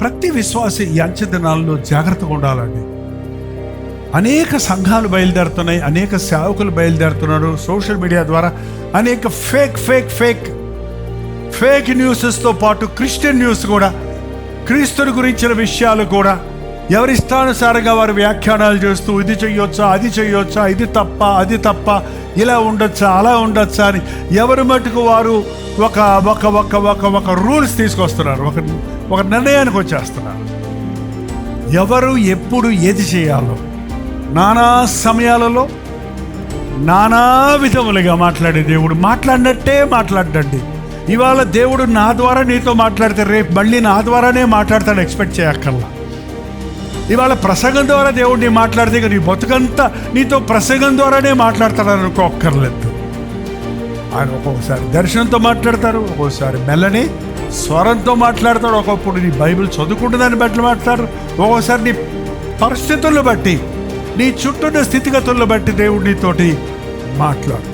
ప్రతి విశ్వాసి ఈ అంచె దినాల్లో జాగ్రత్తగా ఉండాలండి. అనేక సంఘాలు బయలుదేరుతున్నాయి, అనేక సేవకులు బయలుదేరుతున్నారు. సోషల్ మీడియా ద్వారా అనేక ఫేక్ న్యూసెస్తో పాటు క్రిస్టియన్ న్యూస్ కూడా, క్రీస్తుని గురించిన విషయాలు కూడా ఎవరిష్టానుసారంగా వారు వ్యాఖ్యానాలు చేస్తూ ఇది చెయ్యొచ్చా, అది చెయ్యొచ్చా, ఇది తప్ప, అది తప్ప, ఇలా ఉండొచ్చా, అలా ఉండొచ్చా అని ఎవరి మటుకు వారు ఒక ఒక ఒక ఒక ఒక రూల్స్ తీసుకొస్తున్నారు, ఒక నిర్ణయానికి వచ్చేస్తున్నారు. ఎవరు ఎప్పుడు ఏది చేయాలో నానా సమయాలలో నానా విధములుగా మాట్లాడే దేవుడు మాట్లాడినట్టే మాట్లాడండి. ఇవాళ దేవుడు నా ద్వారా నీతో మాట్లాడితే రేపు మళ్ళీ నా ద్వారానే మాట్లాడతాడు, ఎక్స్పెక్ట్ చేయక్కర్లా. ఇవాళ ప్రసంగం ద్వారా దేవుడు నీ మాట్లాడితే నీ బతుకంతా నీతో ప్రసంగం ద్వారానే మాట్లాడతాడు అనుకోక్కర్లేదు. ఆయన ఒక్కొక్కసారి దర్శనంతో మాట్లాడతారు, ఒక్కొక్కసారి మెల్లని స్వరంతో మాట్లాడతాడు, ఒకప్పుడు నీ బైబిల్ చదువుకుంటుందని బట్టి మాట్లాడతారు, ఒక్కొక్కసారి నీ పరిస్థితులను బట్టి, నీ చుట్టూ స్థితిగతులను బట్టి దేవుడు నీతోటి మాట్లాడు.